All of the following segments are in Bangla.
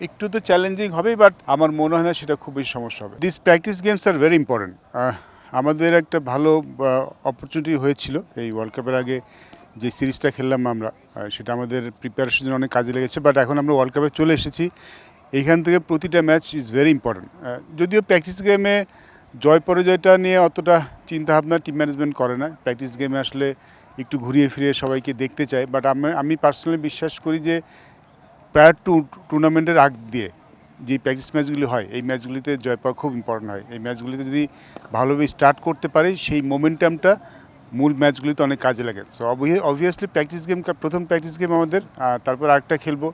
একটু তো চ্যালেঞ্জিং হবেই, বাট আমার মনে হয় না সেটা খুব বেশি সমস্যা হবে। This practice games are very important. আমাদের একটা ভালো অপরচুনিটি হয়েছিল এই ওয়ার্ল্ড কাপের আগে, যে সিরিজটা খেললাম আমরা, সেটা আমাদের প্রিপারেশনের জন্য অনেক কাজে লেগেছে। বাট এখন আমরা ওয়ার্ল্ড কাপে চলে এসেছি, এইখান থেকে প্রতিটা ম্যাচ ইজ ভেরি ইম্পর্টেন্ট। যদিও প্র্যাকটিস গেমে জয় পরাজয়টা নিয়ে অতটা চিন্তাভাবনা টিম ম্যানেজমেন্ট করে না। প্র্যাকটিস গেমে আসলে একটু ঘুরিয়ে ফিরিয়ে সবাইকে দেখতে চাই। বাট আমি পার্সোনালি বিশ্বাস করি যে প্রায়ার টু টুর্নামেন্টের আগ দিয়ে যে প্র্যাকটিস ম্যাচগুলি হয়, এই ম্যাচগুলিতে জয় পাওয়া খুব ইম্পর্টেন্ট হয়। এই ম্যাচগুলিতে যদি ভালোভাবে স্টার্ট করতে পারি, সেই মোমেন্টামটা মূল ম্যাচগুলিতে অনেক কাজে লাগে। সো অবভিয়াসলি প্র্যাকটিস গেম, প্রথম প্র্যাকটিস গেম আমাদের, তারপর আরেকটা খেলবো।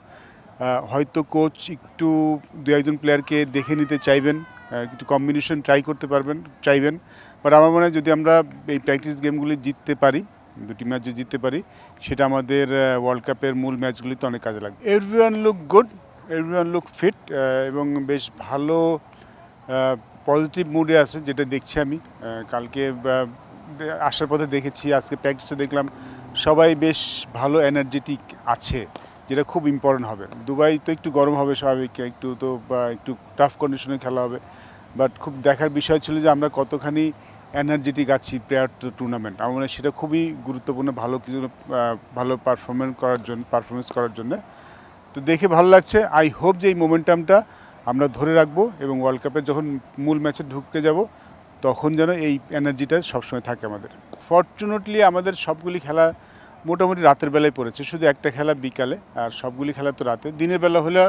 হয়তো কোচ একটু দু একজন প্লেয়ারকে দেখে নিতে চাইবেন, একটু কম্বিনেশন ট্রাই করতে চাইবেন। বাট আমার মনে হয় যদি আমরা এই প্র্যাকটিস গেমগুলি জিততে পারি, দুটি ম্যাচ যদি জিততে পারি, সেটা আমাদের ওয়ার্ল্ড কাপের মূল ম্যাচগুলিতে অনেক কাজে লাগবে। Everyone look good, everyone look fit এবং বেশ ভালো পজিটিভ মুডে আছে, যেটা দেখছি আমি। কালকে আসার পথে দেখেছি, আজকে প্র্যাকটিসে দেখলাম সবাই বেশ ভালো এনার্জেটিক আছে, যেটা খুব ইম্পর্টেন্ট হবে। দুবাই তো একটু গরম হবে স্বাভাবিক, একটু তো একটু টাফ কন্ডিশনে খেলা হবে। বাট খুব দেখার বিষয় ছিল যে আমরা কতখানি এনার্জেটিক আছি প্রেয়ার টু টুর্নামেন্ট। আমার মনে হয় সেটা খুবই গুরুত্বপূর্ণ, ভালো পারফরমেন্স করার জন্য। তো দেখে ভালো লাগছে। আই হোপ যে এই মোমেন্টামটা আমরা ধরে রাখবো এবং ওয়ার্ল্ড কাপের যখন মূল ম্যাচে ঢুকতে যাব, তখন যেন এই এনার্জিটা সবসময় থাকে আমাদের। ফর্চুনেটলি আমাদের সবগুলি খেলা মোটামুটি রাতের বেলায় পড়েছে, শুধু একটা খেলা বিকালে, আর সবগুলি খেলা তো রাতে। দিনের বেলা হলে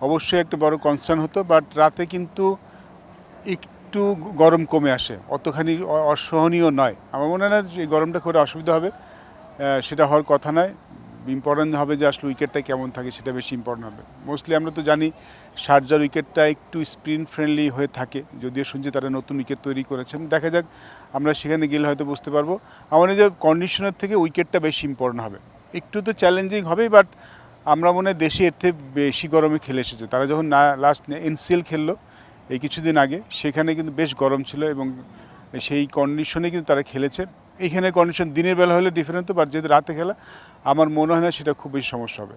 অবশ্যই একটা বড় কনসার্ন হতো, বাট রাতে কিন্তু একটু গরম কমে আসে, অতখানি অসহনীয় নয়। আমার মনে হয় না এই গরমটা খুব অসুবিধা হবে, সেটা হওয়ার কথা নয়। ইম্পর্টেন্ট হবে যে আসলে উইকেটটা কেমন থাকে, সেটা বেশি ইম্পর্টেন্ট হবে। মোস্টলি আমরা তো জানি শারজার উইকেটটা একটু স্পিন ফ্রেন্ডলি হয়ে থাকে, যদিও শুনছি তারা নতুন উইকেট তৈরি করেছেন। দেখা যাক, আমরা সেখানে গেলে হয়তো বুঝতে পারবো। আমার যে কন্ডিশনের থেকে উইকেটটা বেশি ইম্পর্টেন্ট হবে। একটু তো চ্যালেঞ্জিং হবেই, বাট আমরা মনে হয় দেশে এর থেকে বেশি গরমে খেলে এসেছে। তারা যখন লাস্ট এনসিএল খেললো এই কিছুদিন আগে, সেখানে কিন্তু বেশ গরম ছিল এবং সেই কন্ডিশনে কিন্তু তারা খেলেছে। এইখানে কন্ডিশন দিনের বেলা হলে ডিফারেন্ট, বাট যেহেতু রাতে খেলা, আমার মনে হয় না সেটা খুব বেশি সমস্যা হবে।